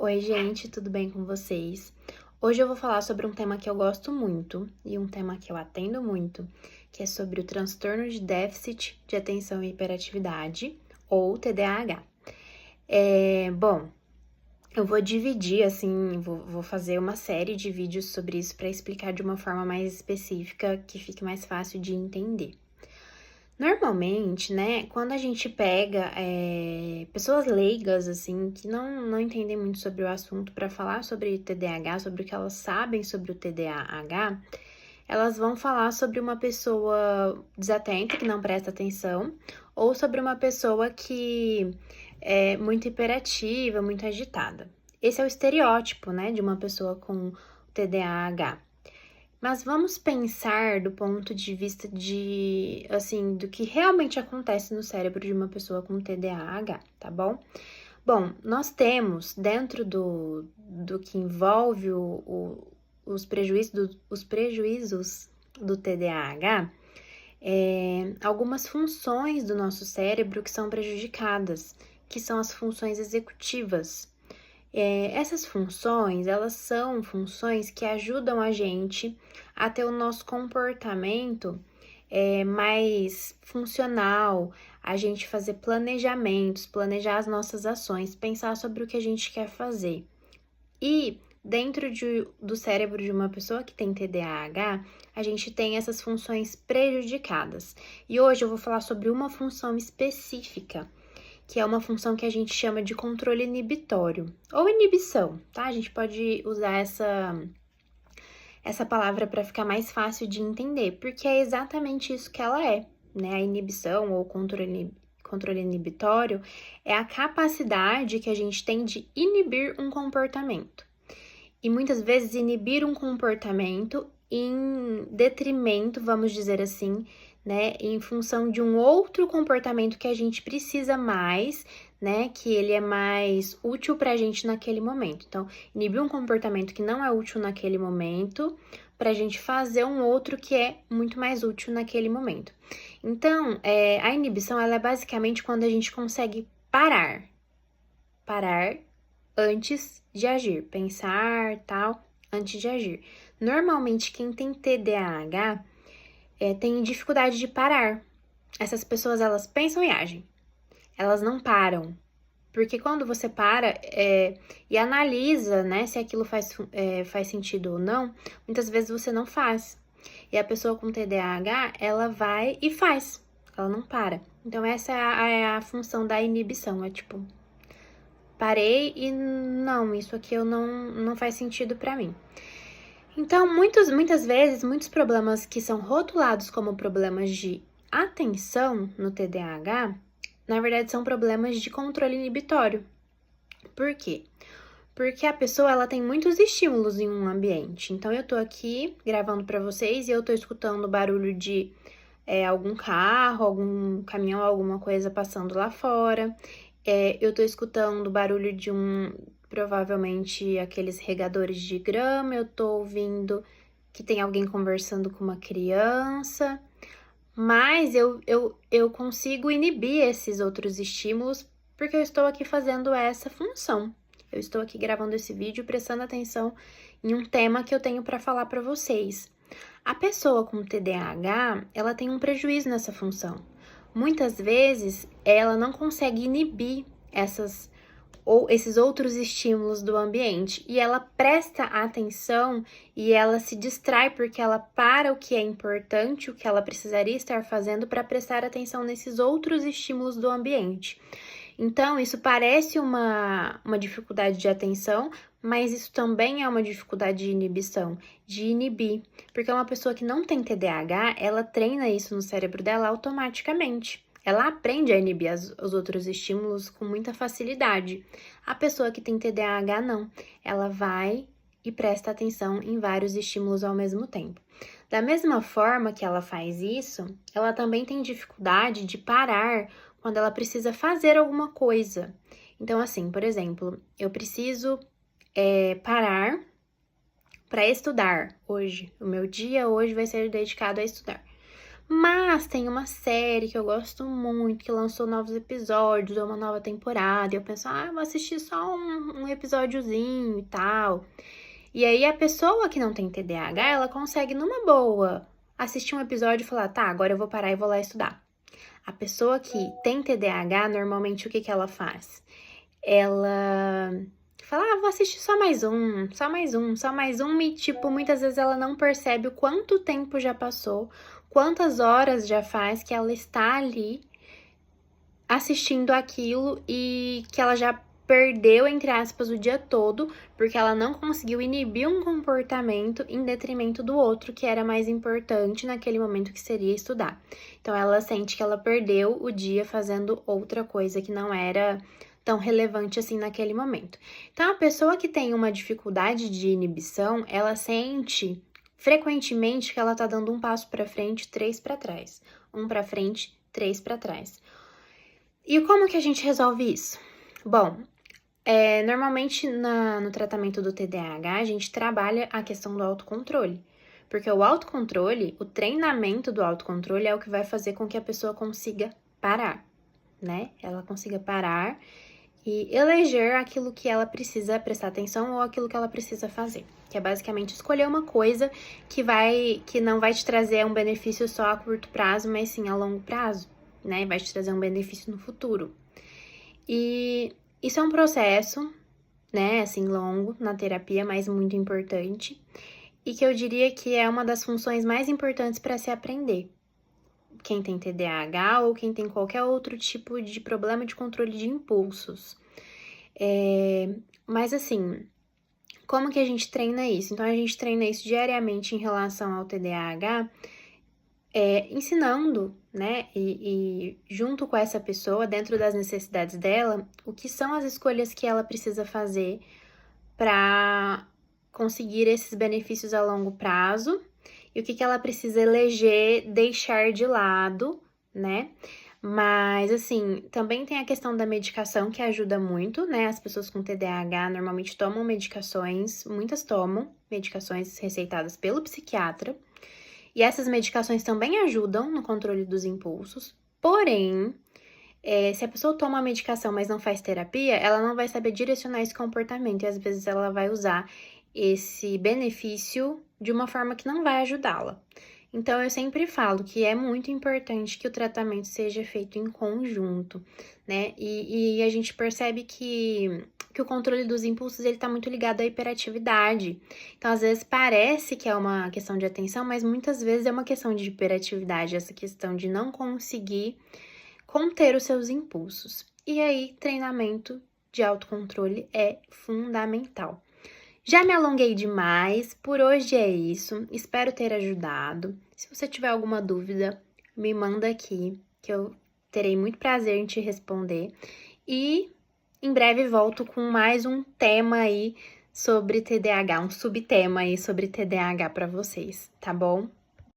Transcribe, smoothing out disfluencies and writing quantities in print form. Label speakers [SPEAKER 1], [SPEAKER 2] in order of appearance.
[SPEAKER 1] Oi, gente, tudo bem com vocês? Hoje eu vou falar sobre um tema que eu gosto muito e um tema que eu atendo muito, que é sobre o transtorno de déficit de atenção e hiperatividade, ou TDAH. Bom, eu vou dividir, assim, vou fazer uma série de vídeos sobre isso para explicar de uma forma mais específica que fique mais fácil de entender. Normalmente, né, quando a gente pega pessoas leigas, assim, que não entendem muito sobre o assunto para falar sobre TDAH, sobre o que elas sabem sobre o TDAH, elas vão falar sobre uma pessoa desatenta, que não presta atenção, ou sobre uma pessoa que é muito hiperativa, muito agitada. Esse é o estereótipo, né, de uma pessoa com TDAH. Mas vamos pensar do ponto de vista de, assim, do que realmente acontece no cérebro de uma pessoa com TDAH, tá bom? Bom, nós temos, dentro do que envolve os prejuízos do TDAH, algumas funções do nosso cérebro que são prejudicadas, que são as funções executivas. Essas funções, elas são funções que ajudam a gente a ter o nosso comportamento mais funcional, a gente fazer planejamentos, planejar as nossas ações, pensar sobre o que a gente quer fazer. E dentro do cérebro de uma pessoa que tem TDAH, a gente tem essas funções prejudicadas. E hoje eu vou falar sobre uma função específica, que é uma função que a gente chama de controle inibitório, ou inibição, tá? A gente pode usar essa palavra para ficar mais fácil de entender, porque é exatamente isso que ela é, né? A inibição ou controle inibitório é a capacidade que a gente tem de inibir um comportamento. E muitas vezes inibir um comportamento em detrimento, vamos dizer assim, né, em função de um outro comportamento que a gente precisa mais, né, que ele é mais útil pra gente naquele momento. Então, inibir um comportamento que não é útil naquele momento, pra gente fazer um outro que é muito mais útil naquele momento. Então, a inibição, ela é basicamente quando a gente consegue parar antes de agir, pensar, tal, antes de agir. Normalmente, quem tem TDAH tem dificuldade de parar. Essas pessoas, elas pensam e agem. Elas não param. Porque quando você para e analisa, né, se aquilo faz sentido ou não, muitas vezes você não faz. E a pessoa com TDAH, ela vai e faz. Ela não para. Então, essa é a função da inibição. É tipo, parei e não, isso aqui não faz sentido pra mim. Então, muitas vezes, muitos problemas que são rotulados como problemas de atenção no TDAH, na verdade são problemas de controle inibitório. Por quê? Porque a pessoa, ela tem muitos estímulos em um ambiente. Então, eu tô aqui gravando pra vocês e eu tô escutando barulho de algum carro, algum caminhão, alguma coisa passando lá fora. Eu tô escutando barulho de provavelmente aqueles regadores de grama, eu tô ouvindo que tem alguém conversando com uma criança, mas eu consigo inibir esses outros estímulos porque eu estou aqui fazendo essa função. Eu estou aqui gravando esse vídeo, prestando atenção em um tema que eu tenho para falar para vocês. A pessoa com TDAH, ela tem um prejuízo nessa função. Muitas vezes, ela não consegue inibir esses outros estímulos do ambiente e ela presta atenção e ela se distrai porque ela para o que é importante, o que ela precisaria estar fazendo para prestar atenção nesses outros estímulos do ambiente. Então, isso parece uma dificuldade de atenção, mas isso também é uma dificuldade de inibição, de inibir. Porque uma pessoa que não tem TDAH, ela treina isso no cérebro dela automaticamente. Ela aprende a inibir os outros estímulos com muita facilidade. A pessoa que tem TDAH, não. Ela vai e presta atenção em vários estímulos ao mesmo tempo. Da mesma forma que ela faz isso, ela também tem dificuldade de parar quando ela precisa fazer alguma coisa. Então, assim, por exemplo, eu preciso parar para estudar hoje. O meu dia hoje vai ser dedicado a estudar. Mas tem uma série que eu gosto muito, que lançou novos episódios, ou uma nova temporada, e eu penso, vou assistir só um episódiozinho e tal. E aí a pessoa que não tem TDAH, ela consegue numa boa assistir um episódio e falar, tá, agora eu vou parar e vou lá estudar. A pessoa que tem TDAH, normalmente o que ela faz? Ela fala, vou assistir só mais um, só mais um, só mais um, e tipo, muitas vezes ela não percebe o quanto tempo já passou, quantas horas já faz que ela está ali assistindo aquilo e que ela já perdeu, entre aspas, o dia todo, porque ela não conseguiu inibir um comportamento em detrimento do outro, que era mais importante naquele momento, que seria estudar. Então, ela sente que ela perdeu o dia fazendo outra coisa que não era tão relevante assim naquele momento. Então, a pessoa que tem uma dificuldade de inibição, ela sente frequentemente que ela tá dando um passo para frente, 3 para trás. Um para frente, 3 para trás. E como que a gente resolve isso? Bom, normalmente no tratamento do TDAH, a gente trabalha a questão do autocontrole. Porque o autocontrole, o treinamento do autocontrole é o que vai fazer com que a pessoa consiga parar, né? Ela consiga parar e eleger aquilo que ela precisa prestar atenção ou aquilo que ela precisa fazer. Que é basicamente escolher uma coisa que não vai te trazer um benefício só a curto prazo, mas sim a longo prazo, né? Vai te trazer um benefício no futuro. E isso é um processo, né, assim, longo na terapia, mas muito importante. E que eu diria que é uma das funções mais importantes para se aprender. Quem tem TDAH ou quem tem qualquer outro tipo de problema de controle de impulsos. Mas assim, como que a gente treina isso? Então, a gente treina isso diariamente em relação ao TDAH, ensinando, né, e junto com essa pessoa, dentro das necessidades dela, o que são as escolhas que ela precisa fazer para conseguir esses benefícios a longo prazo e o que ela precisa eleger, deixar de lado, né? Mas, assim, também tem a questão da medicação que ajuda muito, né? As pessoas com TDAH normalmente tomam medicações, muitas tomam medicações receitadas pelo psiquiatra. E essas medicações também ajudam no controle dos impulsos, porém, se a pessoa toma a medicação, mas não faz terapia, ela não vai saber direcionar esse comportamento e às vezes ela vai usar esse benefício de uma forma que não vai ajudá-la. Então, eu sempre falo que é muito importante que o tratamento seja feito em conjunto, né? E a gente percebe que o controle dos impulsos, ele tá muito ligado à hiperatividade. Então, às vezes parece que é uma questão de atenção, mas muitas vezes é uma questão de hiperatividade, essa questão de não conseguir conter os seus impulsos. E aí, treinamento de autocontrole é fundamental. Já me alonguei demais, por hoje é isso. Espero ter ajudado. Se você tiver alguma dúvida, me manda aqui, que eu terei muito prazer em te responder. E em breve volto com mais um tema aí sobre TDAH, um subtema aí sobre TDAH para vocês, tá bom?